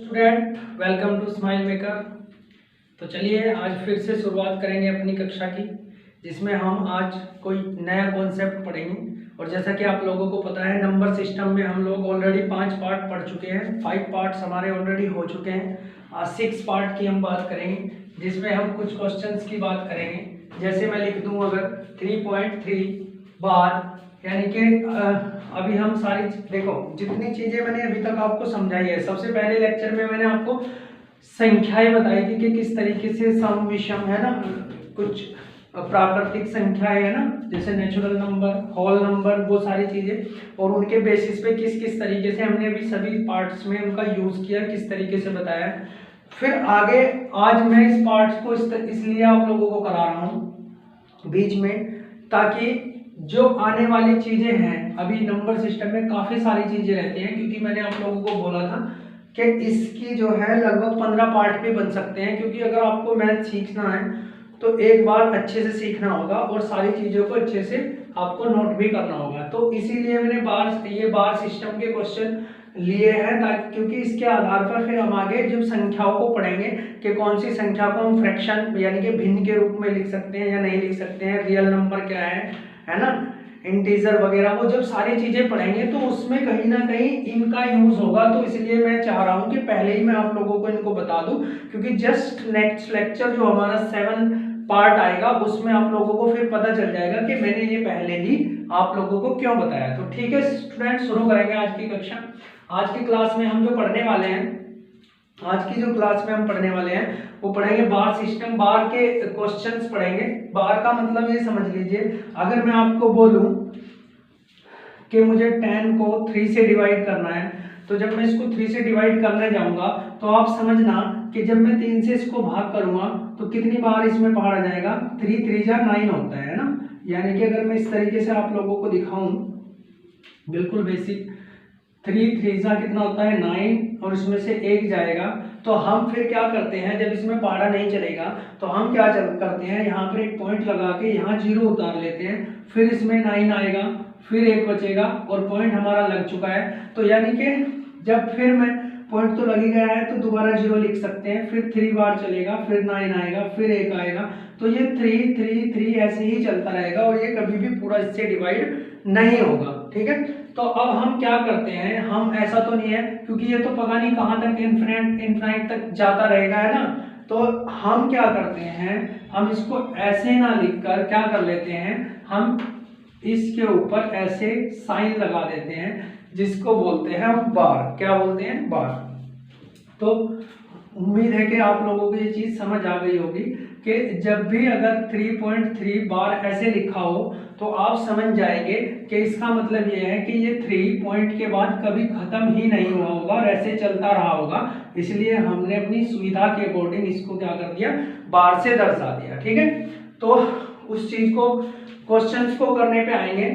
Student, welcome to Smile Maker. तो चलिए आज फिर से शुरुआत करेंगे अपनी कक्षा की, जिसमें हम आज कोई नया कॉन्सेप्ट पढ़ेंगे। और जैसा कि आप लोगों को पता है, नंबर सिस्टम में हम लोग ऑलरेडी 5 पार्ट पढ़ चुके हैं। 5 पार्ट्स हमारे ऑलरेडी हो चुके हैं। आज 6 पार्ट की हम बात करेंगे, जिसमें हम कुछ क्वेश्चंस की बात करेंगे। जैसे मैं लिख दूं अगर 3.3 बार, यानी कि अभी हम सारी देखो जितनी चीजें मैंने अभी तक आपको समझाई है। सबसे पहले लेक्चर में मैंने आपको संख्याएं बताई थी कि किस तरीके से सम विषम है ना, कुछ प्राकृतिक संख्याएं है ना, जैसे नेचुरल नंबर, होल नंबर, वो सारी चीजें, और उनके बेसिस पे किस किस तरीके से हमने अभी सभी पार्ट्स में उनका यूज किया, किस तरीके से बताया। फिर आगे आज मैं इस पार्ट को इसलिए आप लोगों को करा रहा हूँ बीच में, ताकि जो आने वाली चीजें हैं, अभी नंबर सिस्टम में काफी सारी चीजें रहती हैं, क्योंकि मैंने आप लोगों को बोला था कि इसकी जो है लगभग 15 पार्ट भी बन सकते हैं। क्योंकि अगर आपको मैथ सीखना है तो एक बार अच्छे से सीखना होगा और सारी चीजों को अच्छे से आपको नोट भी करना होगा। तो इसीलिए मैंने ये बार सिस्टम के क्वेश्चन लिए हैं, ताकि क्योंकि इसके आधार पर फिर हम आगे जब संख्याओं को पढ़ेंगे कि कौन सी संख्या को हम फ्रैक्शन यानी कि भिन्न के रूप में लिख सकते हैं या नहीं लिख सकते हैं, रियल नंबर क्या है ना, इंटीजर वगैरह, वो जब सारी चीजें पढ़ेंगे तो उसमें कहीं ना कहीं इनका यूज होगा। तो इसलिए मैं चाह रहा हूं कि पहले ही मैं आप लोगों को इनको बता दूं, क्योंकि जस्ट नेक्स्ट लेक्चर जो हमारा 7 पार्ट आएगा उसमें आप लोगों को फिर पता चल जाएगा कि मैंने ये पहले ही आप लोगों को क्यों बताया। तो ठीक है स्टूडेंट, शुरू करेंगे आज की कक्षा। आज की क्लास में हम जो पढ़ने वाले हैं, आज की जो क्लास में हम पढ़ने वाले हैं वो पढ़ेंगे बार सिस्टम, बार के क्वेश्चंस पढ़ेंगे। बार का मतलब ये समझ लीजिए, अगर मैं आपको बोलूं कि मुझे 10 को 3 से डिवाइड करना है, तो जब मैं इसको 3 से डिवाइड करने जाऊंगा तो आप समझना कि जब मैं 3 से इसको भाग करूंगा तो कितनी बार इसमें पहाड़ आ जाएगा, 3 3 जा 9 होता है ना। यानी कि अगर मैं इस तरीके से आप लोगों को दिखाऊं, बिल्कुल बेसिक, 3 3 जा कितना होता है 9, और इसमें से 1 जाएगा। तो हम फिर क्या करते हैं, जब इसमें पहाड़ा नहीं चलेगा तो हम क्या करते हैं, यहाँ पर एक पॉइंट लगा के यहाँ 0 उतार लेते हैं, फिर इसमें 9 आएगा, फिर 1 बचेगा और पॉइंट हमारा लग चुका है। तो यानी कि जब फिर मैं पॉइंट तो लग ही गया है तो दोबारा 0 लिख सकते हैं, फिर 3 बार चलेगा, फिर 9 आएगा, फिर 1 आएगा। तो ये 3 3 3 ऐसे ही चलता रहेगा और ये कभी भी पूरा इससे डिवाइड नहीं होगा। ठीक है, तो अब हम क्या करते हैं, हम ऐसा तो नहीं है क्योंकि ये तो पता नहीं कहाँ तक इनफिनिट तक जाता रहेगा, है ना। तो हम क्या करते हैं, हम इसको ऐसे ना लिखकर क्या कर लेते हैं, हम इसके ऊपर ऐसे साइन लगा देते हैं, जिसको बोलते हैं हम बार। क्या बोलते हैं, बार। तो उम्मीद है कि आप लोगों को ये चीज समझ आ गई होगी कि जब भी अगर 3.3 बार ऐसे लिखा हो तो आप समझ जाएंगे कि इसका मतलब ये है कि ये 3 पॉइंट के बाद कभी खत्म ही नहीं हुआ होगा और ऐसे चलता रहा होगा। इसलिए हमने अपनी सुविधा के अकॉर्डिंग इसको क्या कर दिया, बार से दर्शा दिया। ठीक है, तो उस चीज को, क्वेश्चंस को करने पे आएंगे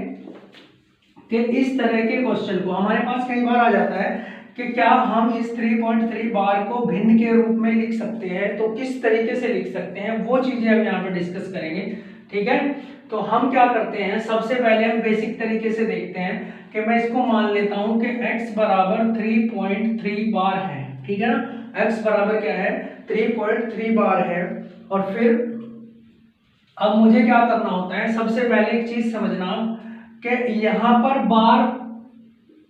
कि इस तरह के क्वेश्चन को हमारे पास कई बार आ जाता है कि क्या हम इस 3.3 बार को भिन्न के रूप में लिख सकते हैं, तो किस तरीके से लिख सकते हैं, वो चीजें हम यहाँ पर डिस्कस करेंगे। ठीक है, तो हम क्या करते हैं, सबसे पहले हम बेसिक तरीके से देखते हैं कि मैं इसको मान लेता हूं कि x बराबर 3.3 बार है। ठीक है ना, x बराबर क्या है, 3.3 बार है। और फिर अब मुझे क्या करना होता है, सबसे पहले एक चीज समझना कि यहाँ पर बार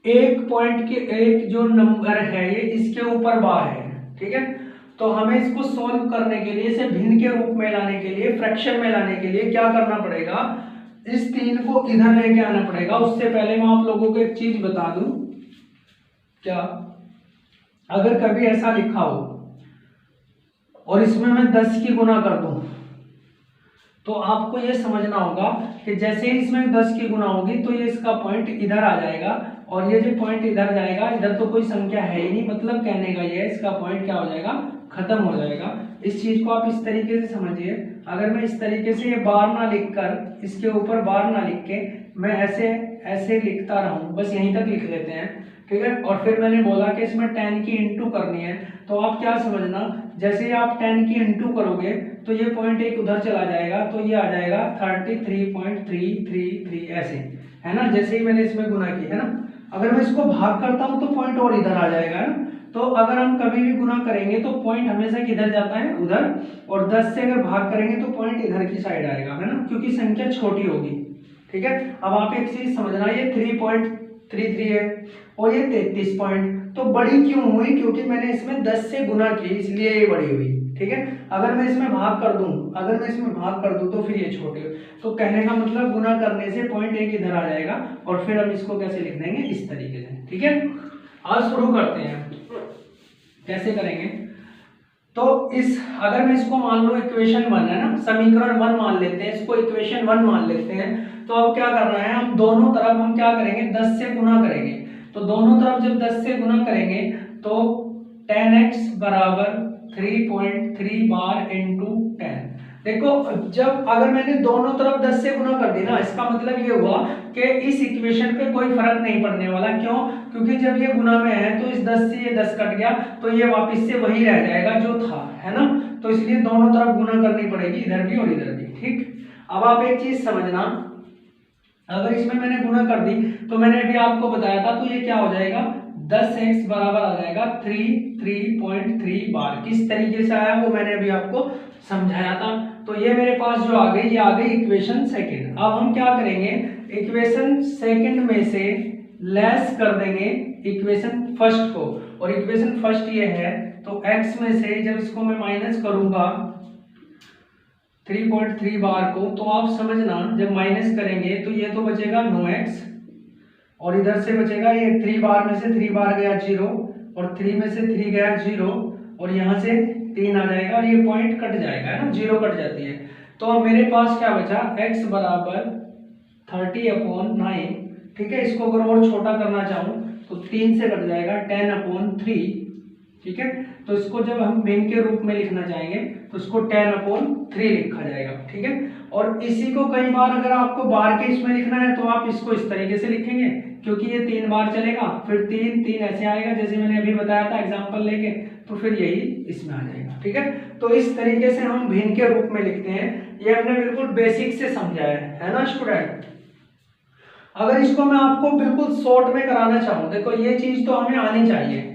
एक पॉइंट के एक जो नंबर है ये इसके ऊपर बार है। ठीक है, तो हमें इसको सोल्व करने के लिए, इसे भिन्न के रूप में लाने के लिए, फ्रैक्शन में लाने के लिए क्या करना पड़ेगा, इस 3 को इधर लेके आना पड़ेगा। उससे पहले मैं आप लोगों को एक चीज बता दूं, क्या अगर कभी ऐसा लिखा हो और इसमें मैं 10 की गुना कर दूं, तो आपको ये समझना होगा कि जैसे ही इसमें 10 की गुना होगी तो ये इसका पॉइंट इधर आ जाएगा, और ये जो पॉइंट इधर जाएगा, इधर तो कोई संख्या है ही नहीं, मतलब कहने का ये है इसका पॉइंट क्या हो जाएगा, खत्म हो जाएगा। इस चीज को आप इस तरीके से समझिए। अगर मैं इस तरीके से ये बार ना लिखकर, इसके ऊपर बार ना लिख के मैं ऐसे ऐसे लिखता रहूं, बस यहीं तक लिख लेते हैं। ठीक है, और फिर मैंने बोला कि इसमें 10 की इंटू करनी है, तो आप क्या समझना, जैसे ही आप 10 की इंटू करोगे तो ये पॉइंट एक उधर चला जाएगा, तो ये आ जाएगा 33.333 ऐसे, है ना। जैसे ही मैंने इसमें गुना की है ना, अगर मैं इसको भाग करता हूं तो पॉइंट और इधर आ जाएगा, है ना। तो अगर हम कभी भी गुना करेंगे तो पॉइंट हमेशा किधर जाता है, उधर, और 10 से अगर भाग करेंगे तो पॉइंट इधर की साइड आएगा, है ना, क्योंकि संख्या छोटी होगी। ठीक है, अब आप एक चीज समझना, ये 3.33 है और ये 33 पॉइंट, तो बड़ी क्यों हुई, क्योंकि मैंने इसमें 10 से गुना की, इसलिए ये बड़ी हुई। ठीक है, अगर मैं इसमें भाग कर दूं तो फिर ये छोटे। तो कहने का मतलब गुना करने से पॉइंट एक इधर आ जाएगा और फिर हम इसको कैसे लिख देंगे, इस तरीके से। ठीक है, आज शुरू करते हैं, कैसे करेंगे। तो इस अगर मैं इसको मान लो इक्वेशन 1 है ना, समीकरण 1 मान लेते हैं, इसको इक्वेशन 1 मान लेते हैं। तो अब क्या करना है, हम दोनों तरफ हम क्या करेंगे, 10 से गुना करेंगे। तो दोनों तरफ जब 10 से गुना करेंगे तो 10x बराबर 3.3 बार इंटू 10। देखो, जब अगर मैंने दोनों तरफ 10 से गुना कर दी ना, इसका मतलब ये हुआ कि इस इक्वेशन पे कोई फर्क नहीं पड़ने वाला। क्यों? क्योंकि जब ये गुना में है तो इस 10 से ये 10 कट गया तो ये वापस से वही रह जाएगा जो था, है ना। तो इसलिए दोनों तरफ गुना करनी पड़ेगी, इधर भी और इधर भी। ठीक, अब आप एक चीज समझना, अगर इसमें मैंने गुना कर दी तो मैंने अभी आपको बताया था, तो ये क्या हो जाएगा, 10x बराबर आ जाएगा 3.3 बार। किस तरीके से आया वो मैंने अभी आपको समझाया था। तो ये मेरे पास जो आ गई, ये आ गई इक्वेशन सेकंड। अब हम क्या करेंगे, इक्वेशन सेकंड में से लेस कर देंगे इक्वेशन फर्स्ट को, और इक्वेशन फर्स्ट ये है, तो x में से जब इसको मैं माइनस करूंगा 3.3 बार को, तो आप समझना जब माइनस करेंगे तो ये तो बचेगा 9x, और इधर से बचेगा ये 3 बार में से 3 बार गया 0, और 3 में से 3 गया 0, और यहाँ से 3 आ जाएगा और ये पॉइंट कट जाएगा, है ना, 0 कट जाती है। तो अब मेरे पास क्या बचा, x बराबर 30/9। ठीक है, इसको अगर और छोटा करना चाहूँ तो 3 से कट जाएगा 10/3। ठीक है, तो इसको जब हम भिन्न के रूप में लिखना चाहेंगे तो इसको 10/3 लिखा जाएगा। ठीक है, और इसी को कई बार अगर आपको बार के इसमें लिखना है तो आप इसको इस तरीके से लिखेंगे, क्योंकि ये 3 बार चलेगा, फिर 3 ऐसे आएगा जैसे मैंने अभी बताया था एग्जांपल लेके, तो फिर यही इसमें आ जाएगा। ठीक है, तो इस तरीके से हम भिन्न के रूप में लिखते हैं। ये हमने बिल्कुल बेसिक से समझा है ना स्टूडेंट। अगर इसको मैं आपको बिल्कुल शॉर्ट में कराना चाहूँ, देखो ये चीज तो हमें आनी चाहिए,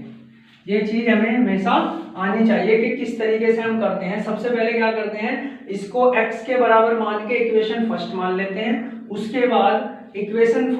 ये चीज हमें हमेशा आनी चाहिए कि किस तरीके से हम करते हैं। सबसे पहले क्या करते हैं, इसको x के बराबर मान के इक्वेशन फर्स्ट मान लेते हैं। उसके बाद इक्वेशन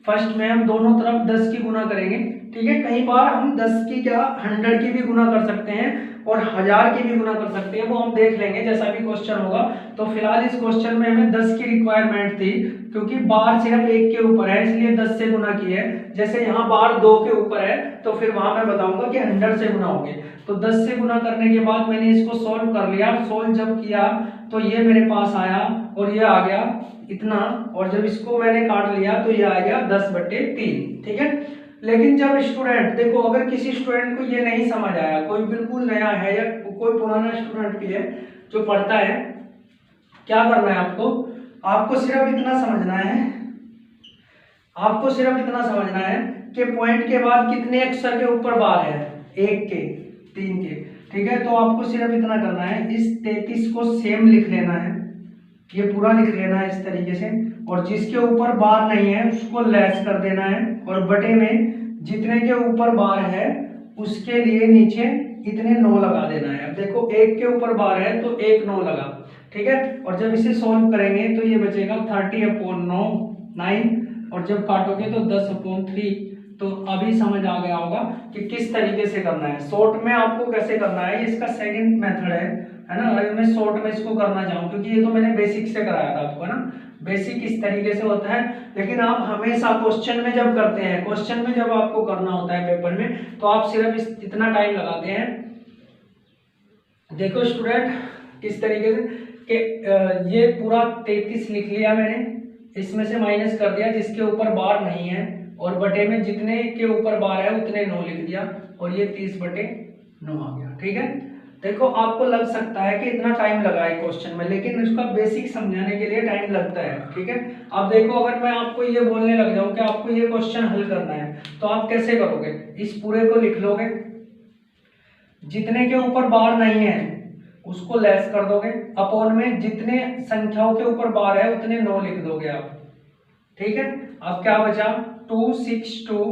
फर्स्ट में हम दोनों तरफ 10 की गुना करेंगे। ठीक है, कई बार हम 10 की क्या 100 की भी गुना कर सकते हैं और 1000 की भी गुना कर सकते हैं, वो हम देख लेंगे जैसा भी क्वेश्चन होगा। तो फिलहाल इस क्वेश्चन में हमें 10 की रिक्वायरमेंट थी, क्योंकि बार सिर्फ 1 के ऊपर है इसलिए 10 से गुना की है। जैसे यहाँ बार 2 के ऊपर है तो फिर वहां मैं बताऊंगा कि 100 से गुना होंगे। तो 10 से गुना करने के बाद मैंने इसको सॉल्व कर लिया। सॉल्व जब किया तो ये मेरे पास आया और ये आ गया इतना, और जब इसको मैंने काट लिया तो ये आ गया 10/3। ठीक है, लेकिन जब स्टूडेंट देखो, अगर किसी स्टूडेंट को ये नहीं समझ आया, कोई बिल्कुल नया है या कोई पुराना स्टूडेंट भी है जो पढ़ता है, क्या करना है आपको सिर्फ इतना समझना है कि पॉइंट के बाद कितने अक्षर के ऊपर बार है, 1 के 3 के। ठीक है, तो आपको सिर्फ इतना करना है, इस 33 को सेम लिख लेना है, ये पूरा लिख लेना है इस तरीके से, और जिसके ऊपर बार नहीं है उसको लेस कर देना है, और बटे में जितने के ऊपर बार है उसके लिए नीचे इतने 9 लगा देना है। अब देखो 1 के ऊपर बार है तो 1 9 लगा। ठीक है, और जब इसे सॉल्व करेंगे तो ये बचेगा 30/9, और जब काटोगे तो 10/3। तो अभी समझ आ गया होगा कि किस तरीके से करना है। शॉर्ट में आपको कैसे करना है, ये इसका सेकंड मेथड है ना। अगर मैं शॉर्ट में इसको करना चाहूँ, क्योंकि ये तो मैंने बेसिक से कराया था आपको, है ना, बेसिक इस तरीके से होता है। लेकिन आप हमेशा क्वेश्चन में जब करते हैं, क्वेश्चन में जब आपको करना होता है पेपर में, तो आप सिर्फ इतना टाइम लगाते हैं। देखो स्टूडेंट किस तरीके से कि ये पूरा 33 लिख लिया मैंने, इसमें से माइनस कर दिया जिसके ऊपर बार नहीं है, और बटे में जितने के ऊपर बार है उतने 9 लिख दिया, और ये 30/9 आ गया। ठीक है, देखो आपको लग सकता है कि इतना टाइम लगा है क्वेश्चन में, लेकिन उसका बेसिक समझाने के लिए टाइम लगता है। ठीक है, अब देखो अगर मैं आपको ये बोलने लग जाऊं कि आपको ये क्वेश्चन हल करना है, तो आप कैसे करोगे, इस पूरे को लिख लोगे, जितने के ऊपर बार नहीं है उसको लेस कर दोगे, अपॉन में जितने संख्याओं के ऊपर बार है उतने 9 लिख दोगे आप। ठीक है, अब क्या बचा, 2 6 2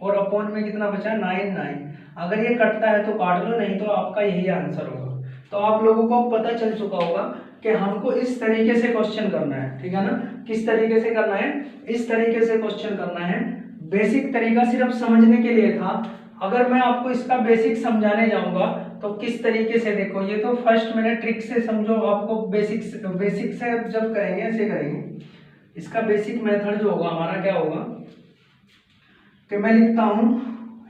और अपॉन में कितना बचा 9। अगर ये कटता है तो काट लो, नहीं तो आपका यही आंसर होगा। तो आप लोगों को पता चल चुका होगा कि हमको इस तरीके से क्वेश्चन करना है, ठीक है ना। किस तरीके से करना है, इस तरीके से क्वेश्चन करना है। बेसिक तरीका सिर्फ समझने के लिए था। अगर मैं आपको इसका बेसिक समझाने जाऊंगा तो किस तरीके से, देखो ये तो फर्स्ट मैंने ट्रिक से समझो, आपको बेसिक से जब करेंगे ऐसे करेंगे। इसका बेसिक मेथड जो होगा हमारा क्या होगा कि मैं लिखता हूं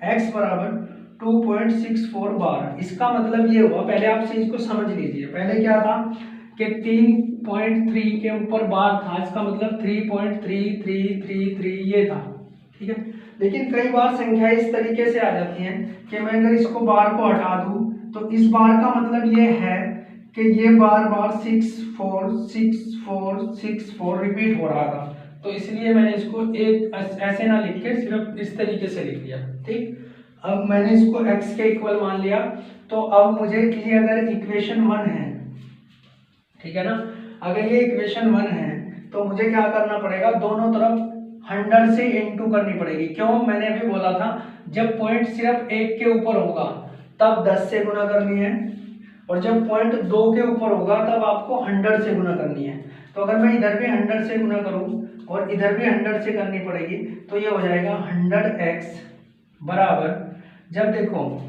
x बराबर 2.64 बार। इसका मतलब ये हुआ, पहले आप चीज को समझ लीजिए। पहले क्या था कि 3.3 के ऊपर बार था, इसका मतलब 3.3333 ये था, ठीक है। लेकिन कई बार संख्या इस तरीके से आ जाती हैं कि मैं अगर इसको बार को हटा दूं तो इस बार का मतलब ये है कि ये बार बार 646464 रिपीट हो रहा था। तो इसलिए मैंने इसको एक ऐसे ना लिख के सिर्फ इस तरीके से लिख दिया, ठीक। अब मैंने इसको x के इक्वल मान लिया। तो अब मुझे ये अगर इक्वेशन 1 है, ठीक है ना, अगर ये इक्वेशन 1 है तो मुझे क्या करना पड़ेगा, दोनों तरफ 100 से इनटू करनी पड़ेगी। क्यों, मैंने अभी बोला था जब पॉइंट सिर्फ 1 के ऊपर होगा तब 10 से गुना करनी है, और जब पॉइंट 2 के ऊपर होगा तब आपको 100 से गुना करनी है। तो अगर मैं इधर भी 100 से गुना करूं और इधर भी 100 से करनी पड़ेगी तो ये हो जाएगा 100x बराबर, जब देखो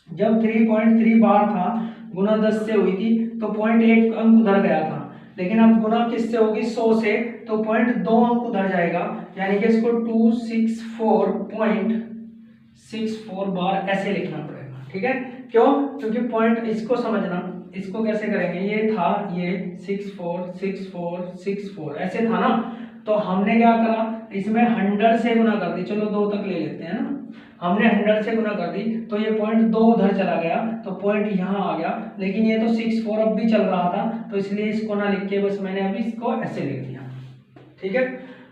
जब 3.3 बार था गुना 10 से हुई थी तो पॉइंट 1 अंक उधर गया था, लेकिन अब गुना किससे होगी 100 से, तो पॉइंट 2 अंक उधर जाएगा, यानी कि इसको 264.64 बार ऐसे लिखना पड़ेगा, ठीक है। क्यों, क्योंकि पॉइंट, इसको समझना, इसको कैसे करेंगे, ये था ये 646464 ऐसे था ना, तो हमने क्या करा, इसमें 100 से गुना कर दी, चलो 2 तक ले लेते हैं ना, हमने 100 से गुना कर दी तो ये पॉइंट 2 उधर चला गया तो पॉइंट यहाँ आ गया, लेकिन ये तो 64 अब भी चल रहा था तो इसलिए इसको ना लिख के बस मैंने अभी इसको ऐसे लिख दिया, ठीक है।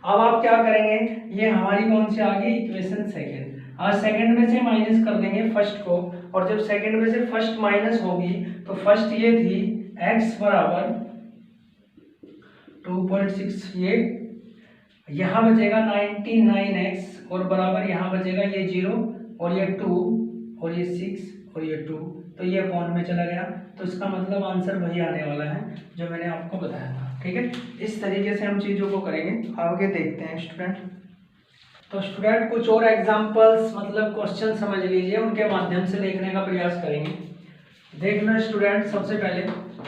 अब आप क्या करेंगे, ये हमारी कौन सी आ गई, इक्वेशन सेकंड। आज सेकंड में से माइनस कर देंगे फर्स्ट को, और जब सेकंड में से फर्स्ट माइनस होगी तो फर्स्ट ये थी x बराबर 2.6, ये यहाँ बचेगा 99x और बराबर यहाँ बचेगा ये 0 और ये 2 और ये 6 और ये 2, तो ये अपॉन में चला गया। तो इसका मतलब आंसर वही आने वाला है जो मैंने आपको बताया था, ठीक है। इस तरीके से हम चीज़ों को करेंगे, आगे देखते हैं स्टूडेंट। तो स्टूडेंट कुछ और एग्जांपल्स मतलब क्वेश्चन समझ लीजिए, उनके माध्यम से देखने का प्रयास करेंगे। देखना स्टूडेंट, सबसे पहले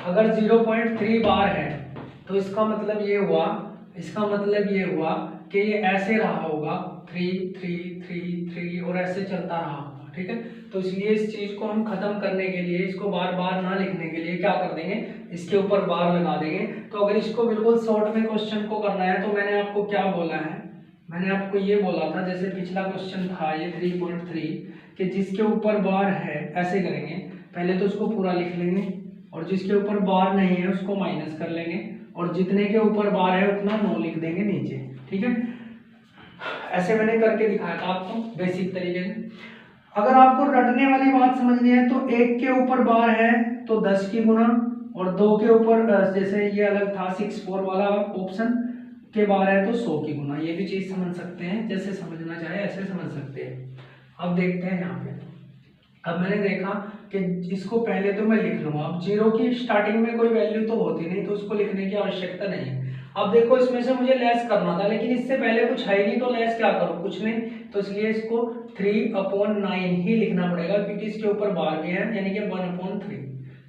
अगर 0.3 बार है तो इसका मतलब ये हुआ, इसका मतलब ये हुआ कि ये ऐसे रहा होगा 3 3 3 3 और ऐसे चलता रहा होगा, ठीक है। तो इसलिए इस चीज को हम खत्म करने के लिए, इसको बार बार ना लिखने के लिए क्या कर देंगे, इसके ऊपर बार लगा देंगे। तो अगर इसको बिल्कुल शॉर्ट में क्वेश्चन को करना है तो मैंने आपको क्या बोला है, मैंने आपको ये बोला था, जैसे पिछला क्वेश्चन था ये 3.3 कि जिसके ऊपर बार है ऐसे करेंगे, पहले तो उसको पूरा लिख लेंगे और जिसके ऊपर बार नहीं है उसको माइनस कर लेंगे और जितने के ऊपर बार है उतना 9 लिख देंगे नीचे, ठीक है। ऐसे मैंने करके दिखाया था आपको बेसिक तरीके से। अगर आपको रटने वाली बात समझनी है तो 1 के ऊपर बार है तो 10 की गुना, और 2 के ऊपर जैसे ये अलग था 64 वाला ऑप्शन के बार है तो 100 की गुना। ये भी चीज समझ सकते हैं, जैसे समझना चाहे ऐसे समझ सकते हैं। अब देखते हैं यहाँ पे, अब मैंने देखा कि इसको पहले तो मैं लिख लूंगा। अब 0 की स्टार्टिंग में कोई वैल्यू तो होती नहीं तो उसको लिखने की आवश्यकता नहीं है। अब देखो इसमें से मुझे लेस करना था लेकिन इससे पहले कुछ है नहीं तो लेस क्या करूं, कुछ नहीं, तो इसलिए इसको 3/9 ही लिखना पड़ेगा क्योंकि इसके ऊपर बार भी है, यानी कि 1/3।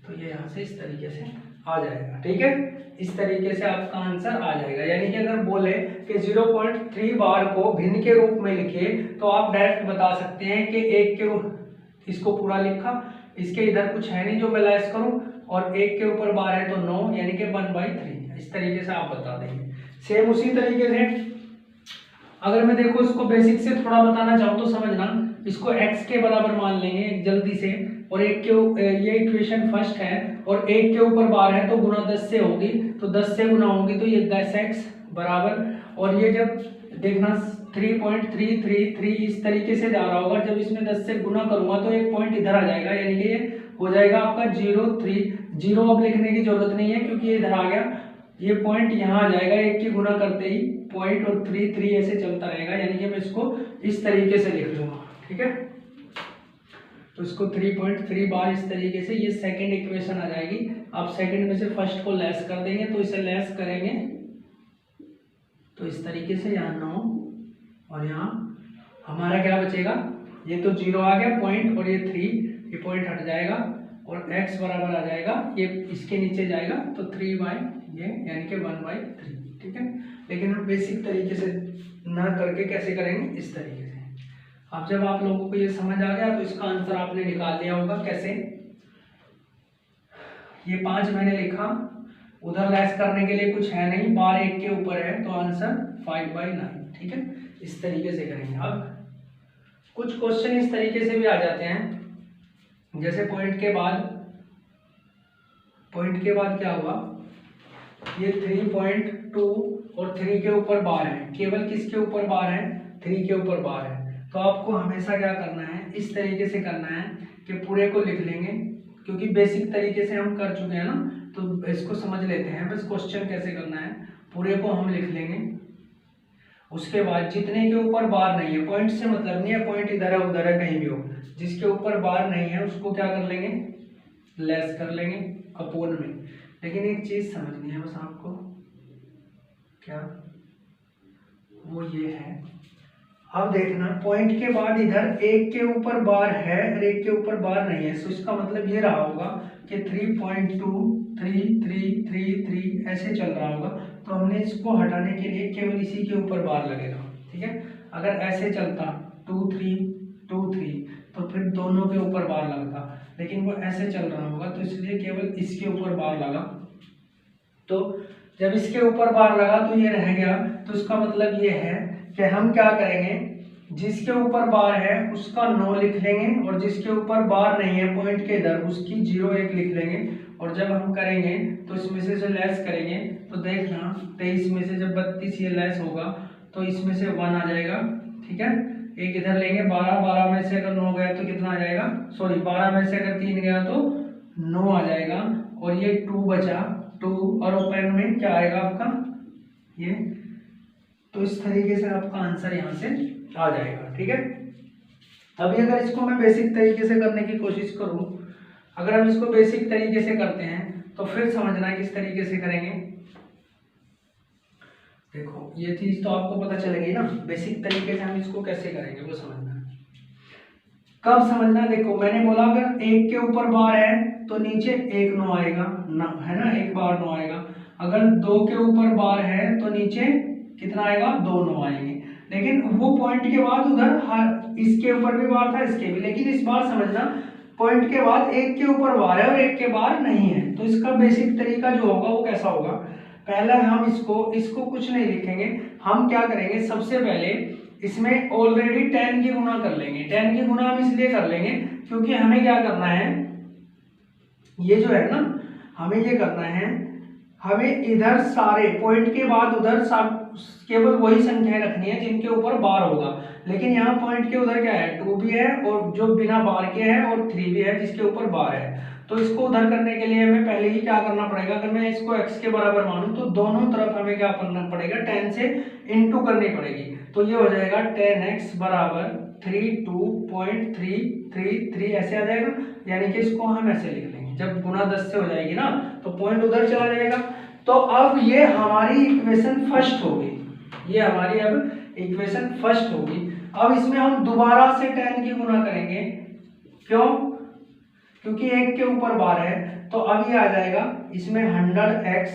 तो ये यहाँ से इस तरीके से आ जाएगा, ठीक है। इस तरीके से आपका आंसर आ जाएगा। यानी कि अगर बोले कि 0.3 बार को भिन्न के रूप में लिखे तो आप डायरेक्ट बता सकते हैं कि 1 के, इसको पूरा लिखा, इसके इधर कुछ है नहीं जो मैं लेस करूं, और 1 के ऊपर बार है तो 9 यानी कि 1/3। इस तरीके से आप बता देंगे। सेम उसी तरीके से अगर मैं देखो इसको बेसिक से थोड़ा बताना चाहूँ तो समझना, इसको x के बराबर मान लेंगे जल्दी से, और एक के ये इक्वेशन फर्स्ट है और 1 के ऊपर बार है तो गुना 10 से होगी, तो 10 से गुना होगी तो ये 10x बराबर, और ये जब देखना 3.333 इस तरीके से जा रहा होगा, जब इसमें 10 से गुना करूंगा तो एक पॉइंट इधर आ जाएगा, यानी कि ये हो जाएगा आपका 0 3 0। अब लिखने की जरूरत नहीं है क्योंकि ये इधर आ गया, ये पॉइंट यहाँ आ जाएगा, 1 की गुना करते ही पॉइंट और 3 3 ऐसे चलता रहेगा, यानी कि मैं इसको इस तरीके से लिख लूँगा। ठीक है, तो इसको 3.3 बार इस तरीके से, ये सेकंड इक्वेशन आ जाएगी। आप सेकंड में से फर्स्ट को लेस कर देंगे, तो इसे लेस करेंगे तो इस तरीके से यहाँ 9 और यहाँ हमारा क्या बचेगा, ये तो 0 आ गया पॉइंट और ये 3, ये पॉइंट हट जाएगा और x बराबर आ जाएगा, ये इसके नीचे जाएगा तो 3 बाई ये यानी कि 1/3। ठीक है, लेकिन हम बेसिक तरीके से ना करके कैसे करेंगे, इस तरीके से। अब जब आप लोगों को ये समझ आ गया तो इसका आंसर आपने निकाल लिया होगा। कैसे, ये 5 मैंने लिखा, उधर लेस करने के लिए कुछ है नहीं, बार 1 के ऊपर है तो आंसर 5/9। ठीक है, इस तरीके से करेंगे। अब कुछ क्वेश्चन इस तरीके से भी आ जाते हैं, जैसे पॉइंट के बाद क्या हुआ, ये 3.2 और 3 के ऊपर बार है, केवल किसके ऊपर बार है, 3 के ऊपर बार है। तो आपको हमेशा क्या करना है, इस तरीके से करना है कि पूरे को लिख लेंगे, क्योंकि बेसिक तरीके से हम कर चुके हैं ना, तो इसको समझ लेते हैं बस क्वेश्चन कैसे करना है। पूरे को हम लिख लेंगे, उसके बाद जितने के ऊपर बार नहीं है, पॉइंट से मतलब नहीं है, पॉइंट इधर है उधर है कहीं भी हो, जिसके ऊपर बार नहीं है उसको क्या कर लेंगे, लेस कर लेंगे अपोन में। लेकिन एक चीज समझनी है बस आपको, क्या वो ये है, अब देखना पॉइंट के बाद इधर 1 के ऊपर बार है और 1 के ऊपर बार नहीं है, तो इसका मतलब ये रहा होगा कि 3.2 3 3 3 3 ऐसे चल रहा होगा। तो हमने इसको हटाने के लिए केवल इसी के ऊपर बार लगेगा। ठीक है, अगर ऐसे चलता 2 3 2 3 तो फिर दोनों के ऊपर बार लगता, लेकिन वो ऐसे चल रहा होगा तो इसलिए केवल इसके ऊपर बार लगा। तो जब इसके ऊपर बार लगा तो ये रह गया, तो इसका मतलब ये है कि हम क्या करेंगे, जिसके ऊपर बार है उसका 9 लिख लेंगे और जिसके ऊपर बार नहीं है पॉइंट के इधर उसकी 0 1 लिख लेंगे। और जब हम करेंगे तो इसमें से जो लेस करेंगे तो देखना 23 में से जब 32 ये लेस होगा तो इसमें से 1 आ जाएगा। ठीक है, एक इधर लेंगे, 12 में से अगर 9 गया तो कितना आ जाएगा, सॉरी 12 में से अगर 3 गया तो 9 आ जाएगा और ये 2 बचा 2 और ओपन में क्या आएगा आपका ये, तो इस तरीके से आपका आंसर यहाँ से आ जाएगा। ठीक है, अभी अगर इसको मैं बेसिक तरीके से करने की कोशिश करूं, अगर हम इसको बेसिक तरीके से करते हैं तो फिर समझना है किस तरीके से करेंगे। देखो ये चीज तो आपको पता चलेगी ना, बेसिक तरीके से हम इसको कैसे करेंगे वो समझना है। कब समझना, देखो मैंने बोला अगर 1 के ऊपर बार है तो नीचे 1 9 आएगा ना, है ना, 1 बार 9 आएगा। अगर 2 के ऊपर बार है तो नीचे कितना आएगा, 2 9 आएंगे। लेकिन वो पॉइंट के बाद उधर हर इसके ऊपर भी बार था इसके भी, लेकिन इस बार समझना पॉइंट के बाद 1 के ऊपर बार है और 1 के बार नहीं है। तो इसका बेसिक तरीका जो होगा वो कैसा होगा, पहले हम इसको कुछ नहीं लिखेंगे, हम क्या करेंगे, सबसे पहले इसमें ऑलरेडी 10 की गुना कर लेंगे। 10 की गुना हम इसलिए कर लेंगे क्योंकि हमें क्या करना है, ये जो है ना हमें ये करना है, हमें इधर सारे पॉइंट के बाद उधर सब केवल वही संख्याएं रखनी है जिनके ऊपर बार होगा। लेकिन यहाँ पॉइंट के उधर क्या है, 2 भी है और जो बिना बार के है और 3 भी है जिसके ऊपर बार है। तो इसको उधर करने के लिए हमें पहले ही क्या करना पड़ेगा, अगर मैं इसको x के बराबर मानूं तो दोनों तरफ हमें क्या करना पड़ेगा, 10 से इंटू करनी पड़ेगी। तो ये हो जाएगा 10x बराबर 32.333 ऐसे आ जाएगा, यानी कि इसको हम ऐसे लिख लेंगे, जब गुना 10 से हो जाएगी ना तो पॉइंट उधर चला जाएगा। तो अब ये हमारी इक्वेशन फर्स्ट होगी, ये हमारी अब इक्वेशन फर्स्ट होगी। अब इसमें हम दोबारा से 10 की गुना करेंगे, क्यों, क्योंकि 1 के ऊपर बार है। तो अब ये आ जाएगा इसमें 100x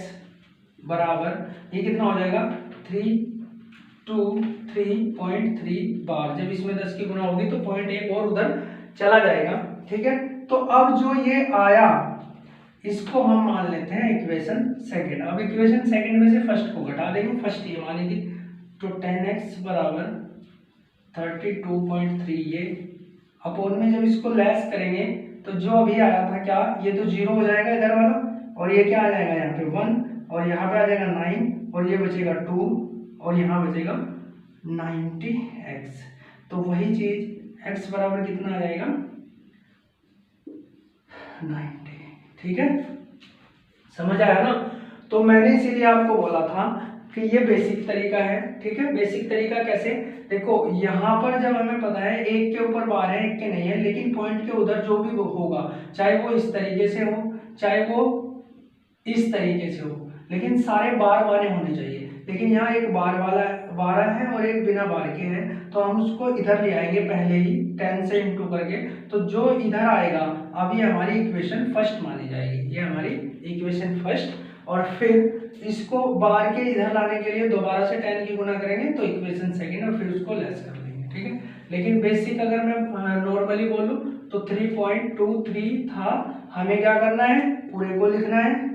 बराबर ये कितना हो जाएगा 323.3 बार। जब इसमें 10 की गुना होगी तो पॉइंट 1 और उधर चला जाएगा। ठीक है, तो अब जो ये आया इसको हम मान लेते हैं इक्वेशन सेकंड। अब इक्वेशन सेकंड में से फर्स्ट को घटा देंगे, फर्स्ट ये मानी थी, तो 10x बराबर 32.3 ये अपोन में जब इसको लेस करेंगे तो जो अभी आया था क्या, ये तो 0 हो जाएगा इधर वाला और ये क्या आ जाएगा यहाँ पे 1 और यहाँ पे आ जाएगा 9 और ये बचेगा 2 और यहाँ बचेगा 90x। तो वही चीज x बराबर कितना आ जाएगा 90। ठीक है, समझ आया ना। तो मैंने इसीलिए आपको बोला था कि ये बेसिक तरीका है। ठीक है, बेसिक तरीका कैसे, देखो यहाँ पर जब हमें पता है एक के ऊपर बार है एक के नहीं है, लेकिन पॉइंट के उधर जो भी वो होगा, चाहे वो इस तरीके से हो चाहे वो इस तरीके से हो, लेकिन सारे बार वाले होने चाहिए। लेकिन यहाँ एक बार वाला है और एक बिना बार के है, तो हम उसको इधर ले आएंगे पहले ही 10 से इंटू करके। तो जो इधर आएगा अब ये हमारी इक्वेशन फर्स्ट मानी जाएगी, ये हमारी इक्वेशन फर्स्ट। और फिर इसको बार के इधर लाने के लिए दोबारा से 10 की गुना करेंगे तो इक्वेशन सेकंड, और फिर उसको लेस कर देंगे। ठीक है, लेकिन बेसिक अगर मैं नॉर्मली बोलूँ तो 3.23 था, हमें क्या करना है, पूरे को लिखना है,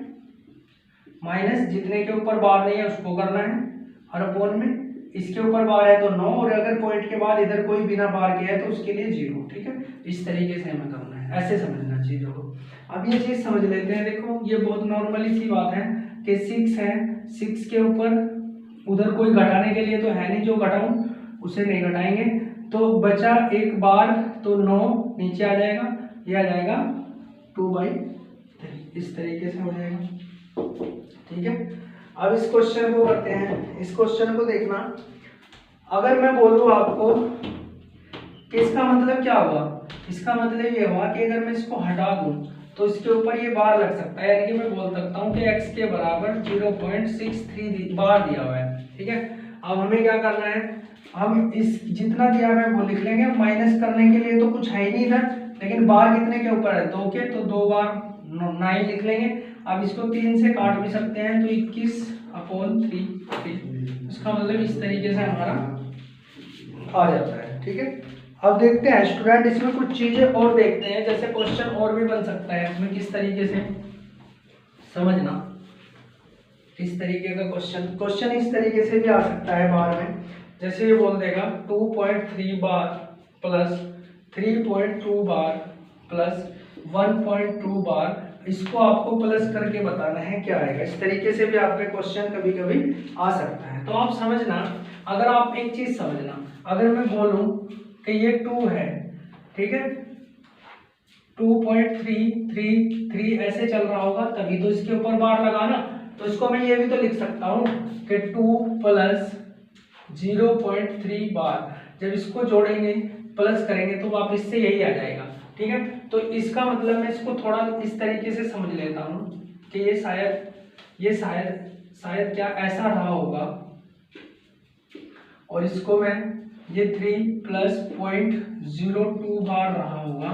माइनस जितने के ऊपर बार नहीं है उसको करना है, और अपोन में इसके ऊपर बार है तो 9, और अगर पॉइंट के बाद इधर कोई बिना बार के है तो उसके लिए 0। ठीक है, इस तरीके से हमें करना है, ऐसे समझना चीज़ों को। अब ये चीज़ समझ लेते हैं। देखो ये बहुत नॉर्मली सी बात है कि 6 है, 6 के ऊपर उधर कोई घटाने के लिए तो है नहीं, जो घटाऊं उसे नहीं घटाएंगे, तो बचा एक बार, तो 9 नीचे आ जाएगा, ये आ जाएगा 2/3, इस तरीके से हो जाएगा। ठीक है, अब इस क्वेश्चन को करते हैं। इस क्वेश्चन को देखना, अगर मैं बोलूँ आपको कि इसका मतलब क्या हुआ, इसका मतलब ये हुआ कि अगर मैं इसको हटा दूं तो इसके ऊपर ये बार लग सकता है, यानी कि मैं बोल सकता हूँ कि x के बराबर 0.63 बार दिया हुआ है। ठीक है, अब हमें क्या करना है, हम इस जितना दिया हुआ है वो लिख लेंगे। माइनस करने के लिए तो कुछ है ही नहीं इधर, लेकिन बार कितने के ऊपर है, 2 के, तो 2 बार 9 लिख लेंगे। अब इसको 3 से काट भी सकते हैं, तो 21/3, इसका मतलब इस तरीके से हमारा आ जाता है। ठीक है, अब देखते हैं स्टूडेंट, इसमें कुछ चीजें और देखते हैं, जैसे क्वेश्चन और भी बन सकता है इसमें, किस तरीके से समझना, इस तरीके का क्वेश्चन इस तरीके से भी आ सकता है बार में। जैसे ये बोल देगा 2.3 बार प्लस 3.2 बार प्लस 1.2 बार, इसको आपको प्लस करके बताना है क्या आएगा। इस तरीके से भी आपके क्वेश्चन कभी कभी आ सकता है। तो आप समझना, अगर आप एक चीज समझना, अगर मैं बोलूं कि ये 2 है, ठीक है, 2.333 ऐसे चल रहा होगा, तभी तो इसके ऊपर बार लगाना। तो इसको मैं ये भी तो लिख सकता हूँ कि 2 प्लस 0.3 बार, जब इसको जोड़ेंगे प्लस करेंगे तो वापस से यही आ जाएगा। ठीक है, तो इसका मतलब मैं इसको थोड़ा इस तरीके से समझ लेता हूँ कि ये शायद क्या ऐसा रहा होगा, और इसको मैं ये 3 प्लस 0.02 बार रहा होगा,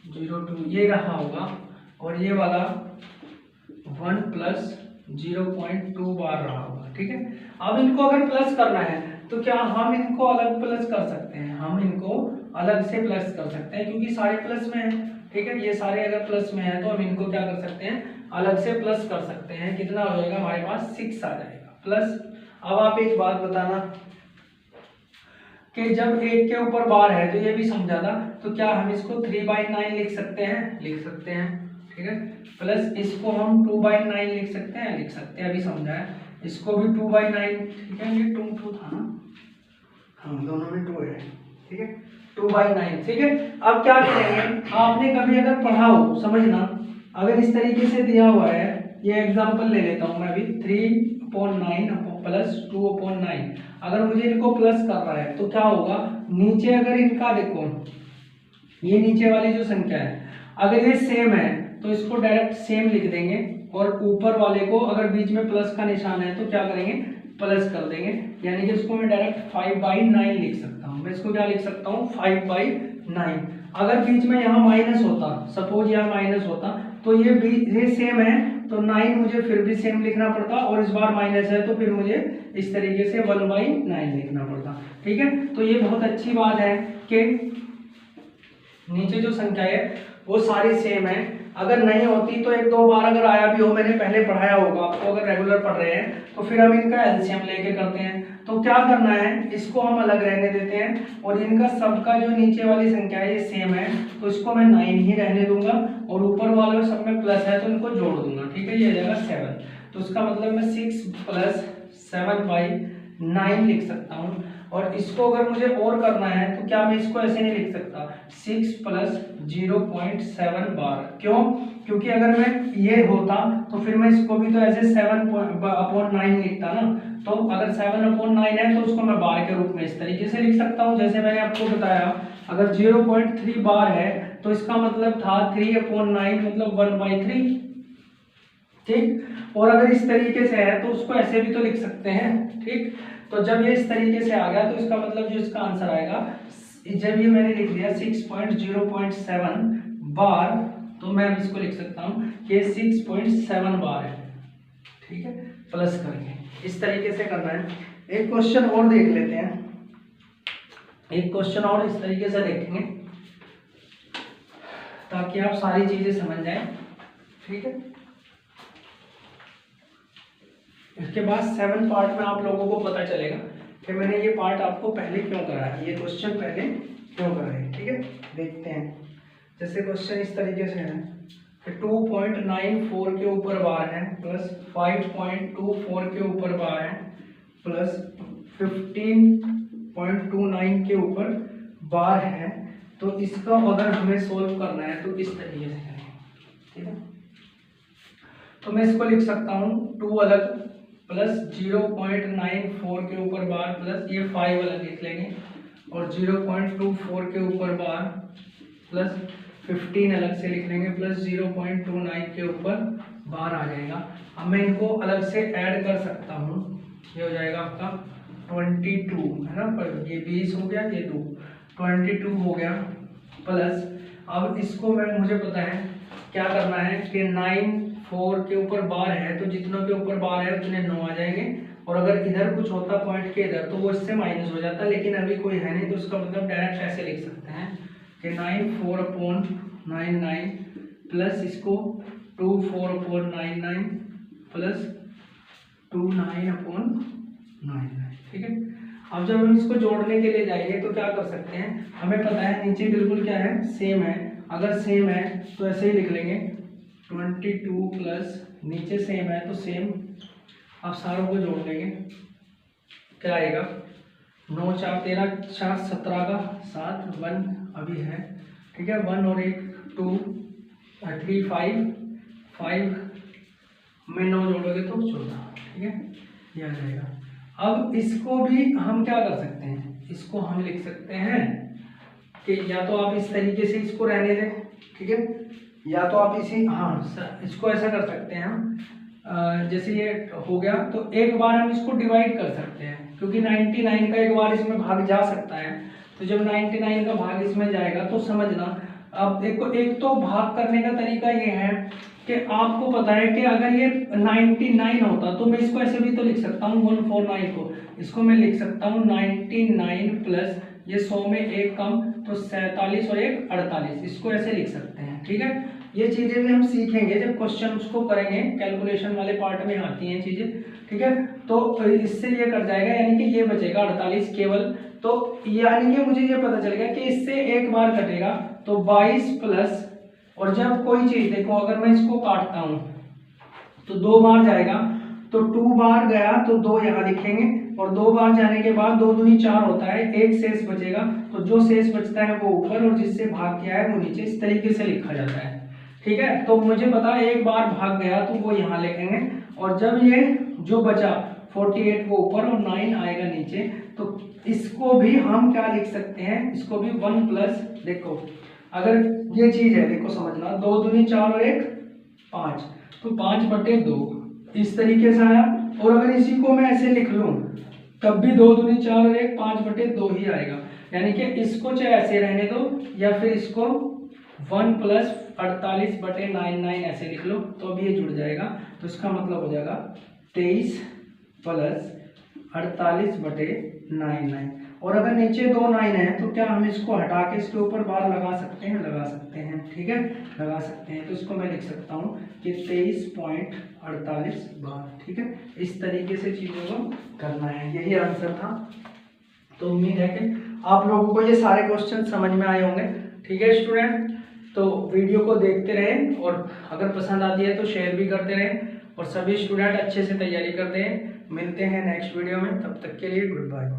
0.2 ये रहा होगा, और ये वाला 1 प्लस 0.2 बार रहा होगा। ठीक है, अब इनको अगर प्लस करना है तो क्या हम इनको अलग प्लस कर सकते हैं, हम इनको अलग से प्लस कर सकते हैं, क्योंकि सारे प्लस में है। ठीक है, ये सारे अगर प्लस में है तो हम इनको क्या कर सकते हैं, अलग से प्लस कर सकते हैं। कितना हो जाएगा हमारे पास, 6 आ जाएगा प्लस। अब आप एक बात बताना कि जब 1 के ऊपर बार है, तो ये भी समझा था, तो क्या हम इसको 3/9 लिख सकते हैं, लिख सकते हैं। ठीक है, प्लस इसको हम 2/9 लिख सकते हैं, लिख सकते हैं, अभी समझा है, इसको भी 2/9। ठीक है, ये 2 था ना, हम दोनों में 2 है। ठीक है, 2/9। ठीक है, अब क्या करेंगे, आपने कभी अगर पढ़ा हो, समझना, अगर इस तरीके से दिया हुआ है, ये एग्जांपल ले लेता हूं मैं अभी, 3/9 प्लस 2/9, अगर मुझे इनको प्लस कर रहा है तो क्या होगा, नीचे अगर इनका देखो, ये नीचे वाली जो संख्या है अगर ये सेम है तो इसको डायरेक्ट सेम लिख देंगे, और ऊपर वाले को अगर बीच में प्लस का निशान है तो क्या करेंगे, प्लस कर देंगे। यानी कि इसको मैं डायरेक्ट 5/9 लिख सकता हूँ। मैं इसको क्या लिख सकता हूँ, 5/9। अगर बीच में यहाँ माइनस होता, सपोज यहाँ माइनस होता, तो ये सेम है तो 9 मुझे फिर भी सेम लिखना पड़ता, और इस बार माइनस है तो फिर मुझे इस तरीके से 1/9 लिखना पड़ता। ठीक है, तो ये बहुत अच्छी बात है कि नीचे जो संख्या है वो सारी सेम है। अगर नहीं होती तो 1-2 बार अगर आया भी हो, मैंने पहले पढ़ाया होगा आपको, अगर रेगुलर पढ़ रहे हैं तो फिर हम इनका एलसीएम लेके करते हैं। तो क्या करना है, इसको हम अलग रहने देते हैं, और इनका सबका जो नीचे वाली संख्या है ये सेम है, तो इसको मैं 9 ही रहने दूंगा, और ऊपर वाले सब में प्लस है तो इनको जोड़ दूंगा। ठीक है, ये आ जाएगा 7। तो उसका मतलब मैं 6 प्लस 7/9 लिख सकता हूँ। और इसको अगर मुझे और करना है तो क्या मैं इसको ऐसे नहीं लिख सकता 6 प्लस 0.7 बार। क्यों? क्योंकि अगर मैं ये होता तो फिर मैं इसको भी तो ऐसे 7/9 लिखता ना। तो अगर 7/9 है तो उसको मैं बार के रूप में इस तरीके से लिख सकता हूँ जैसे मैंने आपको बताया। अगर 0.3 बार है तो इसका मतलब था 3/9 मतलब 1/3। ठीक, और अगर इस तरीके से है तो उसको ऐसे भी तो लिख सकते हैं। ठीक, तो जब ये इस तरीके से आ गया तो इसका मतलब जो इसका आंसर आएगा, जब ये मैंने लिख दिया 6.0.7 बार, तो मैं अब इसको लिख सकता हूँ कि 6.7 बार है। ठीक है, प्लस करके इस तरीके से करना है। एक क्वेश्चन और देख लेते हैं, एक क्वेश्चन और इस तरीके से देखेंगे ताकि आप सारी चीजें समझ जाएं। ठीक है, इसके बाद 7 पार्ट में आप लोगों को पता चलेगा कि मैंने ये पार्ट आपको पहले क्यों कराया, ये क्वेश्चन पहले क्यों कराया। ठीक है, देखते हैं। जैसे क्वेश्चन इस तरीके से है कि 2.94 के ऊपर बार है प्लस 5.24 के ऊपर बार है प्लस 15.29 के ऊपर बार है, तो इसका अगर हमें सोल्व करना है तो किस तरीके से करेंगे। ठीक है, तो मैं इसको लिख सकता हूँ 2 अलग प्लस 0.94 के ऊपर बार प्लस ये 5 अलग लिख लेंगे और 0.24 के ऊपर बार प्लस 15 अलग से लिख लेंगे प्लस 0.29 के ऊपर बार आ जाएगा। अब मैं इनको अलग से ऐड कर सकता हूँ, ये हो जाएगा आपका 22 है ना, पर ये 20 हो गया, ये 22 हो गया प्लस, अब इसको मुझे पता है क्या करना है कि 9 4 के ऊपर बार है तो जितनों के ऊपर बार है उतने 9 आ जाएंगे, और अगर इधर कुछ होता पॉइंट के इधर तो वो इससे माइनस हो जाता, लेकिन अभी कोई है नहीं तो उसका मतलब डायरेक्ट ऐसे लिख सकते हैं कि 9 4/99 प्लस इसको 2 4/99 प्लस 2 9/99। ठीक है, अब जब हम इसको जोड़ने के लिए जाएंगे तो क्या कर सकते हैं, हमें पता है नीचे बिल्कुल क्या है, सेम है। अगर सेम है तो ऐसे ही लिख लेंगे 22 प्लस नीचे सेम है तो सेम, आप सारों को जोड़ देंगे, क्या आएगा 9 4 13 4 17 का 7 1 अभी है। ठीक है, 1 और 1 2 3 5 में 9 जोड़ोगे तो 14। ठीक है, ये आ जाएगा। अब इसको भी हम क्या कर सकते हैं, इसको हम लिख सकते हैं कि या तो आप इस तरीके से इसको रहने दें, ठीक है, या तो आप इसको ऐसा कर सकते हैं हम, जैसे ये हो गया तो एक बार हम इसको डिवाइड कर सकते हैं क्योंकि 99 का एक बार इसमें भाग जा सकता है, तो जब 99 का भाग इसमें जाएगा तो समझना। अब देखो, एक तो भाग करने का तरीका ये है कि आपको पता है कि अगर ये 99 होता तो मैं इसको ऐसे भी तो लिख सकता हूँ 149 को, इसको मैं लिख सकता हूँ 99 प्लस ये 100 में एक कम तो 47 और 1 48, इसको ऐसे लिख सकते हैं। ठीक है, ये चीजें भी हम सीखेंगे जब क्वेश्चन उसको करेंगे, कैलकुलेशन वाले पार्ट में आती हैं चीजें। ठीक है, तो इससे ये कर जाएगा, यानी कि ये बचेगा 48 केवल, तो यानी कि मुझे ये पता चलेगा कि इससे एक बार कटेगा तो 22 प्लस, और जब कोई चीज देखो अगर मैं इसको काटता हूं तो 2 बार जाएगा तो 2 बार गया तो 2 यहाँ लिखेंगे, और 2 बार जाने के बाद 2 दूनी 4 होता है, एक शेष बचेगा, तो जो शेष बचता है वो ऊपर और जिससे भाग किया है वो नीचे, इस तरीके से लिखा जाता है। ठीक है, तो मुझे पता है एक बार भाग गया तो वो यहाँ लिखेंगे, और जब ये जो बचा 48 वो ऊपर और 9 आएगा नीचे, तो इसको भी हम क्या लिख सकते हैं, इसको भी 1 प्लस, देखो अगर ये चीज है, देखो समझना, 2 दूनी 4 और 1 5, तो 5/2 इस तरीके से आया, और अगर इसी को मैं ऐसे लिख लूं तब भी 2 दूनी 4 और 1 5/2 ही आएगा, यानी कि इसको चाहे ऐसे रहने दो या फिर इसको 1 प्लस 48/99 ऐसे लिख लो तो अब ये जुड़ जाएगा, तो इसका मतलब हो जाएगा 23 प्लस 48/99, और अगर नीचे 2 9 है तो क्या हम इसको हटा के इसके ऊपर बार लगा सकते हैं, लगा सकते हैं। ठीक है, लगा सकते हैं, तो इसको मैं लिख सकता हूँ कि 23.48 बार। ठीक है, इस तरीके से चीज़ों को करना है, यही आंसर था। तो उम्मीद है कि आप लोगों को ये सारे क्वेश्चन समझ में आए होंगे। ठीक है स्टूडेंट, तो वीडियो को देखते रहें और अगर पसंद आती है तो शेयर भी करते रहें, और सभी स्टूडेंट अच्छे से तैयारी करते हैं। मिलते हैं नेक्स्ट वीडियो में, तब तक के लिए गुड बाय।